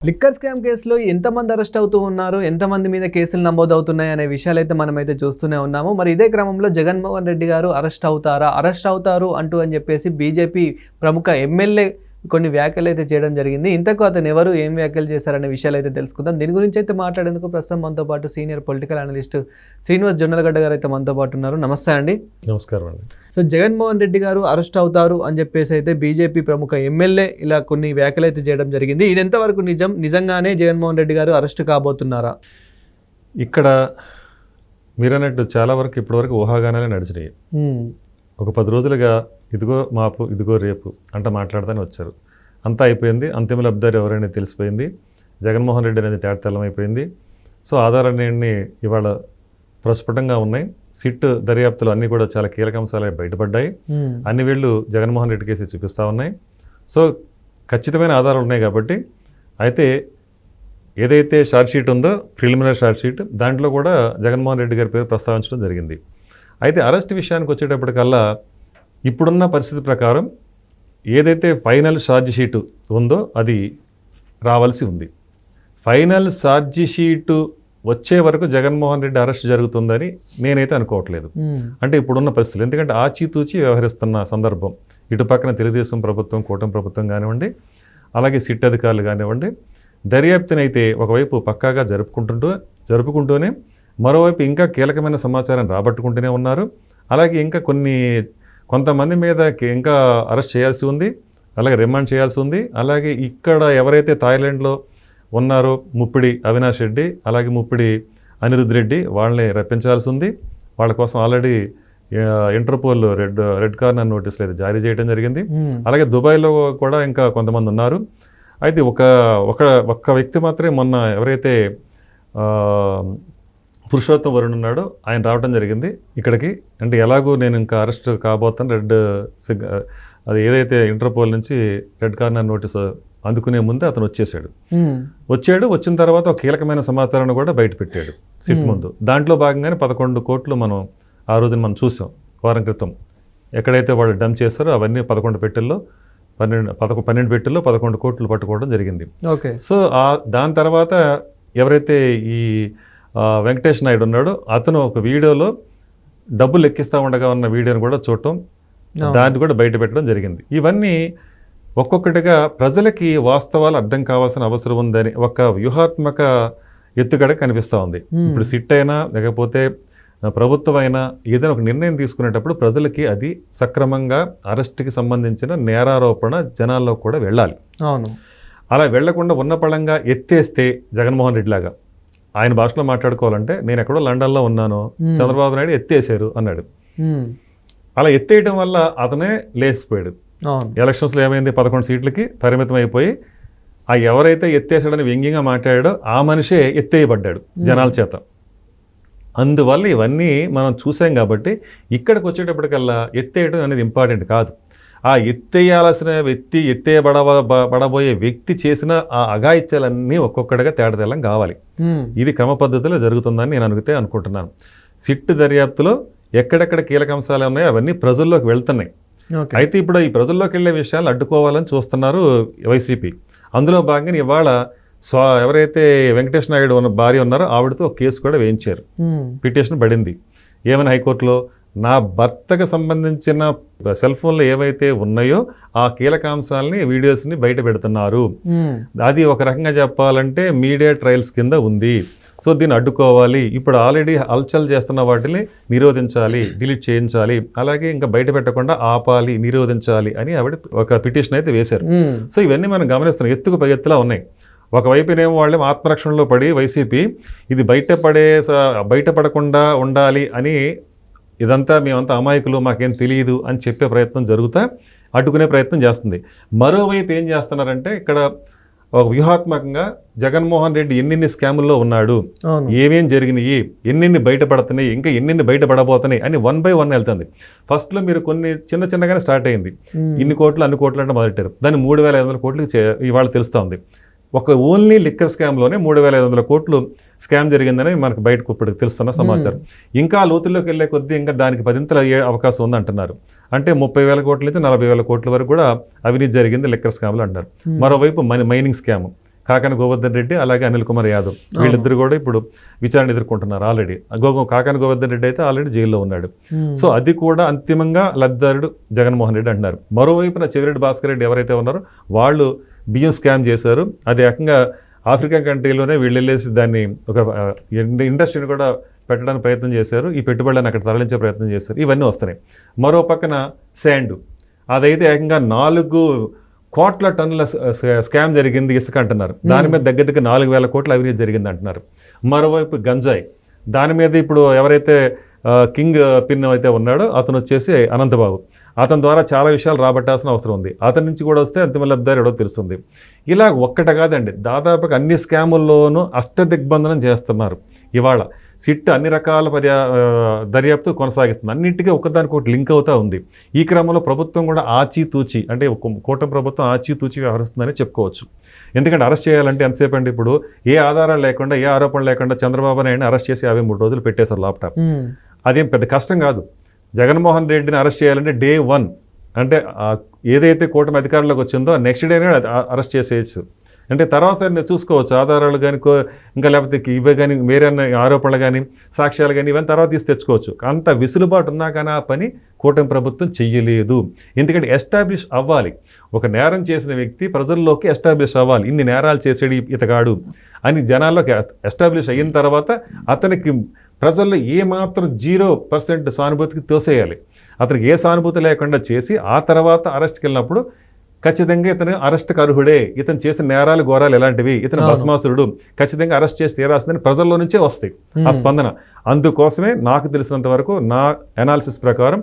Liquor scam కేసులో ఎంతమంది arrest అవుతూ ఉన్నారు, ఎంతమంది మీద కేసులు నమోదవుతున్నాయి అనే విషయాలైతే మనమైతే చూస్తూనే ఉన్నాము. మరి ఇదే క్రమంలో జగన్మోహన్ రెడ్డి గారు అరెస్ట్ అవుతారు అని చెప్పేసి బీజేపీ ప్రముఖ ఎమ్మెల్యే కొన్ని వ్యాఖ్యలు అయితే చేయడం జరిగింది. ఇంతకు అతను ఎవరు, ఏం వ్యాఖ్యలు చేశారనే విషయాలు అయితే తెలుసుకుందాం. దీని గురించి అయితే మాట్లాడేందుకు ప్రస్తుతం మనతో పాటు senior political analyst Srinivas Jonnalagadda గారు అయితే మనతో పాటు ఉన్నారు. నమస్తే అండి. నమస్కారం అండి. సో జగన్మోహన్ రెడ్డి గారు అరెస్ట్ అవుతారు అని చెప్పేసి అయితే బీజేపీ ప్రముఖ ఎమ్మెల్యే ఇలా కొన్ని వ్యాఖ్యలు అయితే చేయడం జరిగింది. ఇది ఎంతవరకు నిజంగానే జగన్మోహన్ రెడ్డి గారు అరెస్ట్ కాబోతున్నారా? ఇక్కడ మీరన్నట్టు చాలా వరకు ఇప్పటివరకు ఊహాగానాలే నడిచినాయి. ఒక 10 రోజులుగా ఇదిగో మాపు, ఇదిగో రేపు అంట మాట్లాడతానే వచ్చారు. అంతా అయిపోయింది. అంతిమ లబ్ధారు ఎవరైనా తెలిసిపోయింది. జగన్మోహన్ రెడ్డి అనేది తేటతెల్లం అయిపోయింది. సో ఆధారాలన్నీ ఇవాళ ప్రస్ఫుటంగా ఉన్నాయి. సిట్ దర్యాప్తులు అన్నీ కూడా చాలా కీలక అంశాలు బయటపడ్డాయి. అన్ని వీళ్ళు జగన్మోహన్ రెడ్డి కేసు చూపిస్తూ ఉన్నాయి. సో ఖచ్చితమైన ఆధారాలు ఉన్నాయి కాబట్టి అయితే ఏదైతే ఛార్జ్షీట్ ఉందో ప్రిలిమినరీ ఛార్జ్షీట్ దాంట్లో కూడా జగన్మోహన్ రెడ్డి గారి పేరు ప్రస్తావించడం జరిగింది. అయితే అరెస్ట్ విషయానికి వచ్చేటప్పటికల్లా ఇప్పుడున్న పరిస్థితి ప్రకారం ఏదైతే ఫైనల్ ఛార్జ్షీట్ ఉందో అది రావాల్సి ఉంది. ఫైనల్ ఛార్జ్షీట్ వచ్చే వరకు జగన్మోహన్ రెడ్డి అరెస్ట్ జరుగుతుందని నేనైతే అనుకోవట్లేదు. అంటే ఇప్పుడున్న పరిస్థితులు, ఎందుకంటే ఆచితూచి వ్యవహరిస్తున్న సందర్భం, ఇటు పక్కన తెలుగుదేశం ప్రభుత్వం, కూటమి ప్రభుత్వం కానివ్వండి, అలాగే సిట్ అధికారులు కానివ్వండి, దర్యాప్తునైతే ఒకవైపు పక్కాగా జరుపుకుంటూనే మరోవైపు ఇంకా కీలకమైన సమాచారం రాబట్టుకుంటూనే ఉన్నారు. అలాగే ఇంకా కొంతమంది మీద ఇంకా అరెస్ట్ చేయాల్సి ఉంది, అలాగే రిమాండ్ చేయాల్సి ఉంది. అలాగే ఇక్కడ ఎవరైతే థాయిలాండ్లో ఉన్నారో ముప్పిడి అవినాష్ రెడ్డి, అలాగే ముప్పిడి అనిరుద్ రెడ్డి, వాళ్ళని రప్పించాల్సి ఉంది. వాళ్ళ కోసం ఆల్రెడీ ఇంటర్పోల్ రెడ్ కార్నర్ నోటీసులు అయితే జారీ చేయడం జరిగింది. అలాగే దుబాయ్లో కూడా ఇంకా కొంతమంది ఉన్నారు. అయితే ఒక్క వ్యక్తి మాత్రమే మొన్న ఎవరైతే పురుషోత్తం వరుణ్ ఉన్నాడో ఆయన రావడం జరిగింది ఇక్కడికి. అంటే ఎలాగో నేను ఇంకా అరెస్ట్ కాబోతాను, అది ఏదైతే ఇంటర్పోల్ నుంచి రెడ్ కార్నర్ నోటీసు అందుకునే ముందే అతను వచ్చిన తర్వాత ఒక కీలకమైన సమాచారాన్ని కూడా బయట పెట్టాడు సిట్ ముందు. దాంట్లో భాగంగానే 11 కోట్లు మనం ఆ రోజున మనం చూసాం వారం క్రితం. ఎక్కడైతే వాళ్ళు డంప్ చేస్తారో అవన్నీ 11 పెట్టెల్లో 12 పెట్టెల్లో 11 కోట్లు పట్టుకోవడం జరిగింది. సో దాని తర్వాత ఎవరైతే ఈ వెంకటేష్ నాయుడు ఉన్నాడు, అతను ఒక వీడియోలో డబ్బులు లెక్కిస్తూ ఉండగా ఉన్న వీడియోని కూడా చూడటం, దాన్ని కూడా బయట పెట్టడం జరిగింది. ఇవన్నీ ఒక్కొక్కటిగా ప్రజలకి వాస్తవాలు అర్థం కావాల్సిన అవసరం ఉందని ఒక వ్యూహాత్మక ఎత్తుగడ కనిపిస్తూ ఉంది. ఇప్పుడు సిట్ అయినా లేకపోతే ప్రభుత్వం అయినా ఏదైనా ఒక నిర్ణయం తీసుకునేటప్పుడు ప్రజలకి అది సక్రమంగా అరెస్ట్కి సంబంధించిన నేరారోపణ జనాల్లో కూడా వెళ్ళాలి. అలా వెళ్లకుండా ఉన్న పళంగా ఎత్తేస్తే జగన్మోహన్ రెడ్డి లాగా ఆయన భాషలో మాట్లాడుకోవాలంటే నేను ఎక్కడో లండన్లో ఉన్నాను, చంద్రబాబు నాయుడు ఎత్తేసారు అన్నాడు. అలా ఎత్తేయటం వల్ల అతనే లేచిపోయాడు. ఎలక్షన్స్లో ఏమైంది, 11 సీట్లకి పరిమితం అయిపోయి ఆ ఎవరైతే ఎత్తేసాడని వ్యంగ్యంగా మాట్లాడాడో ఆ మనిషే ఎత్తేయబడ్డాడు జనాల చేత. అందువల్ల ఇవన్నీ మనం చూసాం కాబట్టి ఇక్కడికి వచ్చేటప్పటికల్లా ఎత్తేయడం అనేది ఇంపార్టెంట్ కాదు. ఆ ఎత్తేయాల్సిన వ్యక్తి, ఎత్తేయబడబోయే వ్యక్తి చేసిన ఆ అఘాయిత్యాలన్నీ ఒక్కొక్కటిగా తేటతెల్లం కావాలి. ఇది క్రమ పద్ధతిలో జరుగుతుందని నేను అనుకుంటున్నాను. సిట్ దర్యాప్తులో ఎక్కడెక్కడ కీలక అంశాలు ఉన్నాయో అవన్నీ ప్రజల్లోకి వెళ్తున్నాయి. అయితే ఇప్పుడు ఈ ప్రజల్లోకి వెళ్ళే విషయాలు అడ్డుకోవాలని చూస్తున్నారు వైసీపీ. అందులో భాగంగా ఇవాళ ఎవరైతే వెంకటేష్ నాయుడు భార్య ఉన్నారో ఆవిడతో ఒక కేసు కూడా వేయించారు. పిటిషన్ పడింది. ఏమైనా హైకోర్టులో నా భర్తకు సంబంధించిన సెల్ ఫోన్లు ఏవైతే ఉన్నాయో ఆ కీలకాంశాలని వీడియోస్ని బయట పెడుతున్నారు. అది ఒక రకంగా చెప్పాలంటే మీడియా ట్రయల్స్ కింద ఉంది. సో దీన్ని అడ్డుకోవాలి. ఇప్పుడు ఆల్రెడీ హల్చల్ చేస్తున్న వాటిని నిరోధించాలి, డిలీట్ చేయించాలి, అలాగే ఇంకా బయట పెట్టకుండా ఆపాలి, నిరోధించాలి అని ఆవిడ ఒక పిటిషన్ అయితే వేశారు. సో ఇవన్నీ మనం గమనిస్తున్నాం, ఎత్తుకు పై ఎత్తులా ఉన్నాయి. ఒకవైపునేమో వాళ్ళేమో ఆత్మరక్షణలో పడి వైసీపీ ఇది బయటపడకుండా ఉండాలి అని ఇదంతా మేమంతా అమాయకులు, మాకేం తెలియదు అని చెప్పే ప్రయత్నం జరుగుతా అడ్డుకునే ప్రయత్నం చేస్తుంది. మరోవైపు ఏం చేస్తున్నారంటే ఇక్కడ ఒక వ్యూహాత్మకంగా జగన్మోహన్ రెడ్డి ఎన్నెన్ని స్కాముల్లో ఉన్నాడు, ఏమేం జరిగినాయి, ఎన్నెన్ని బయటపడుతున్నాయి, ఇంకా ఎన్నెన్ని బయటపడబోతున్నాయి అని 1 by 1 వెళ్తుంది. ఫస్ట్లో మీరు కొన్ని చిన్నగానే స్టార్ట్ అయింది. ఇన్ని కోట్లు అన్ని కోట్లు అంటే మొదలెట్టారు. దాన్ని 3,500 కోట్లు ఇవాళ తెలుస్తూ ఉంది. ఒక ఓన్లీ లిక్కర్ స్కామ్లోనే 3,500 కోట్లు స్కామ్ జరిగిందని మనకు బయటకు ఇప్పుడు తెలుస్తున్న సమాచారం. ఇంకా లోతుల్లోకి వెళ్ళే కొద్దీ ఇంకా దానికి 10ంతలు అయ్యే అవకాశం ఉందంటున్నారు. అంటే 30,000 కోట్ల నుంచి 40,000 కోట్ల వరకు కూడా అవినీతి జరిగింది లిక్కర్ స్కామ్లో అంటారు. మరోవైపు మైనింగ్ స్కామ్, కాకాని గోవర్ధన్ రెడ్డి అలాగే అనిల్ కుమార్ యాదవ్ వీళ్ళిద్దరు కూడా ఇప్పుడు విచారణ ఎదుర్కొంటున్నారు ఆల్రెడీ. కాకాని గోవర్ధన్ రెడ్డి అయితే ఆల్రెడీ జైల్లో ఉన్నాడు. సో అది కూడా అంతిమంగా లబ్ధిదారుడు జగన్మోహన్ రెడ్డి అంటున్నారు. మరోవైపున చెవిరెడ్డి భాస్కర్ రెడ్డి ఎవరైతే ఉన్నారో వాళ్ళు బియ్యం స్కామ్ చేశారు. అది ఏకంగా ఆఫ్రికా కంట్రీలోనే వీళ్ళు వెళ్ళేసి దాన్ని ఒక ఇండస్ట్రీని కూడా పెట్టడానికి ప్రయత్నం చేశారు. ఈ పెట్టుబడులను అక్కడ తరలించే ప్రయత్నం చేశారు. ఇవన్నీ వస్తున్నాయి. మరో పక్కన శాండ్, అదైతే ఏకంగా 4 కోట్ల టన్నుల స్కామ్ జరిగింది ఇసుక అంటున్నారు. దాని మీద దగ్గర 4,000 కోట్ల అవినీతి జరిగింది అంటున్నారు. మరోవైపు గంజాయి, దాని మీద ఇప్పుడు ఎవరైతే కింగ్ పిన్ అయితే ఉన్నాడో అతను వచ్చేసి అనంతబాబు, అతని ద్వారా చాలా విషయాలు రాబట్టాల్సిన అవసరం ఉంది. అతని నుంచి కూడా వస్తే అంతిమ లబ్ధిదారు ఎవడో తెలుస్తుంది. ఇలా ఒక్కట కాదండి, దాదాపుగా అన్ని స్కాముల్లోనూ అష్టదిగ్బంధనం చేస్తున్నారు. ఇవాళ సిట్ అన్ని రకాల దర్యాప్తు కొనసాగిస్తుంది. అన్నింటికీ ఒకదానికొకటి లింక్ అవుతూ ఉంది. ఈ క్రమంలో ప్రభుత్వం కూడా ఆచితూచి, అంటే కూటమి ప్రభుత్వం ఆచితూచి వ్యవహరిస్తుందని చెప్పుకోవచ్చు. ఎందుకంటే అరెస్ట్ చేయాలంటే ఎంతసేపు అండి, ఇప్పుడు ఏ ఆధారాలు లేకుండా ఏ ఆరోపణ లేకుండా చంద్రబాబు నాయుడిని అరెస్ట్ చేసి 53 రోజులు పెట్టేశారు ల్యాప్టాప్. అదేం పెద్ద కష్టం కాదు. జగన్మోహన్ రెడ్డిని అరెస్ట్ చేయాలంటే డే 1 అంటే ఏదైతే కూటమి అధికారంలోకి వచ్చిందో నెక్స్ట్ డేనే అరెస్ట్ చేసేయచ్చు. అంటే తర్వాత చూసుకోవచ్చు ఆధారాలు కానీ ఇంకా లేకపోతే ఇవే కానీ వేరే ఆరోపణలు కానీ సాక్ష్యాలు కానీ ఇవన్నీ తర్వాత తీసి తెచ్చుకోవచ్చు. అంత విసులుబాటు ఉన్నా కానీ ఆ pని కూటమి ప్రభుత్వం చెయ్యలేదు. ఎందుకంటే ఎస్టాబ్లిష్ అవ్వాలి. ఒక నేరం చేసిన వ్యక్తి ప్రజల్లోకి ఎస్టాబ్లిష్ అవ్వాలి. ఇన్ని నేరాలు చేసేది ఇతగాడు అని జనాల్లోకి ఎస్టాబ్లిష్ అయిన తర్వాత అతనికి ప్రజల్లో ఏమాత్రం 0% సానుభూతికి తోసేయాలి. అతనికి ఏ సానుభూతి లేకుండా చేసి ఆ తర్వాత అరెస్ట్కి వెళ్ళినప్పుడు ఖచ్చితంగా ఇతను అరెస్ట్కి అర్హుడే, ఇతను చేసిన నేరాలు ఘోరాలు ఎలాంటివి, ఇతను భస్మాసురుడు, ఖచ్చితంగా అరెస్ట్ చేసి తీరాల్సిందని ప్రజల్లో నుంచే వస్తాయి ఆ స్పందన. అందుకోసమే నాకు తెలిసినంత వరకు నా అనాలిసిస్ ప్రకారం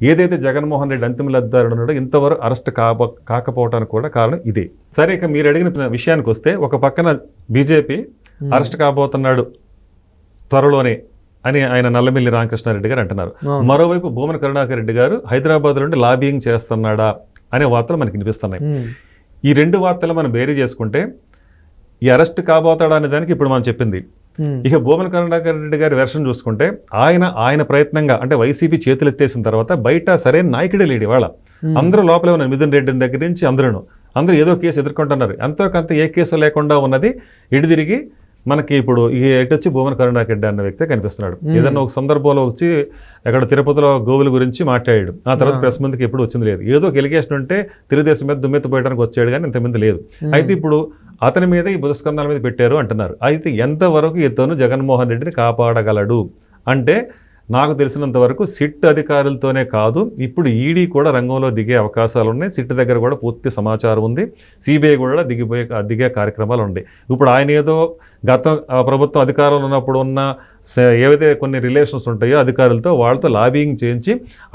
ఏదైతే జగన్మోహన్ రెడ్డి అంతిమ లబ్ధిదారుడు ఉన్నాడో ఇంతవరకు అరెస్ట్ కాకపోవడానికి కూడా కారణం ఇదే. సరే, ఇక మీరు అడిగిన విషయానికి వస్తే, ఒక పక్కన బీజేపీ అరెస్ట్ కాబోతున్నాడు త్వరలోనే అని ఆయన నల్లమిల్లి రామకృష్ణారెడ్డి గారు అంటున్నారు. మరోవైపు భూమన కరుణాకర్ రెడ్డి గారు హైదరాబాద్ నుండి లాబియింగ్ చేస్తున్నాడా అనే వార్తలు మనకి వినిపిస్తున్నాయి. ఈ 2 వార్తలు మనం బేరీ చేసుకుంటే ఈ అరెస్ట్ కాబోతాడా అనే దానికి ఇప్పుడు మనం చెప్పింది. ఇక భూమన కరుణాకర్ రెడ్డి గారి వెర్షన్ చూసుకుంటే ఆయన ప్రయత్నంగా, అంటే వైసీపీ చేతులు ఎత్తేసిన తర్వాత బయట సరైన నాయకుడే లేడు. ఇవాళ అందరూ లోపలే ఉన్నారు. మిథున్ రెడ్డి దగ్గర నుంచి అందరూ ఏదో కేసు ఎదుర్కొంటున్నారు. ఎంతో కొంత ఏ కేసు లేకుండా ఉన్నది ఎడిదిరిగి మనకి ఇప్పుడు వచ్చి భూమన కరుణాకర్ రెడ్డి అన్న వ్యక్తే కనిపిస్తున్నాడు. ఏదన్నా ఒక సందర్భంలో వచ్చి ఎక్కడ తిరుపతిలో గోవుల గురించి మాట్లాడాడు. ఆ తర్వాత ప్రెస్ ముందుకి ఎప్పుడు వచ్చింది లేదు. ఏదో ఒక ఎలిగేషన్ ఉంటే తెలుగుదేశం మీద దుమ్మెత్తిపోయడానికి వచ్చాడు కానీ ఇంతమంది లేదు. అయితే ఇప్పుడు అతని మీద ఈ భుజస్కంధాల మీద పెట్టారు అంటున్నారు. అయితే ఎంతవరకు ఇతను జగన్మోహన్ రెడ్డిని కాపాడగలడు అంటే, నాకు తెలిసినంత వరకు సిట్ అధికారులతోనే కాదు, ఇప్పుడు ఈడీ కూడా రంగంలో దిగే అవకాశాలు ఉన్నాయి. సిట్ దగ్గర కూడా పూర్తి సమాచారం ఉంది. సిబిఐ కూడా దిగే కార్యక్రమాలు ఉన్నాయి. ఇప్పుడు ఆయన ఏదో గత ప్రభుత్వం అధికారంలో ఉన్నప్పుడు ఉన్న ఏవైతే కొన్ని రిలేషన్స్ ఉంటాయో అధికారులతో, వాళ్ళతో లాబింగ్ చేయించి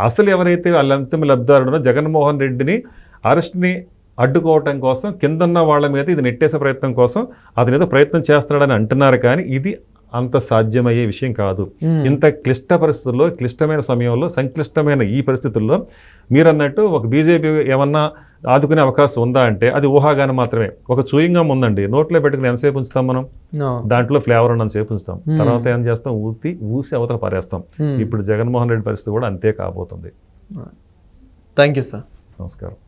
అసలు ఎవరైతే వాళ్ళ అంతిమ లబ్ధిదారుడో జగన్మోహన్ రెడ్డిని అరెస్ట్ని అడ్డుకోవటం కోసం కిందన్న వాళ్ళ మీద ఇది నెట్టేసే ప్రయత్నం కోసం అతను ఏదో ప్రయత్నం చేస్తున్నాడని అంటున్నారు. కానీ ఇది అంత సాధ్యమయ్యే విషయం కాదు. ఇంత క్లిష్ట పరిస్థితుల్లో, క్లిష్టమైన సమయంలో, సంక్లిష్టమైన ఈ పరిస్థితుల్లో మీరు అన్నట్టు ఒక బీజేపీ ఏమన్నా ఆదుకునే అవకాశం ఉందా అంటే అది ఊహాగానం మాత్రమే. ఒక చూయింగా ఉందండి, నోట్లో పెట్టుకుని ఎంతసేపు ఉంచుతాం మనం, దాంట్లో ఫ్లేవర్ ఉన్నంతసేపు ఉంచుతాం, తర్వాత ఏం చేస్తాం, ఊసి అవతల పారేస్తాం. ఇప్పుడు జగన్మోహన్ రెడ్డి పరిస్థితి కూడా అంతే కాబోతుంది. Thank you sir. నమస్కారం.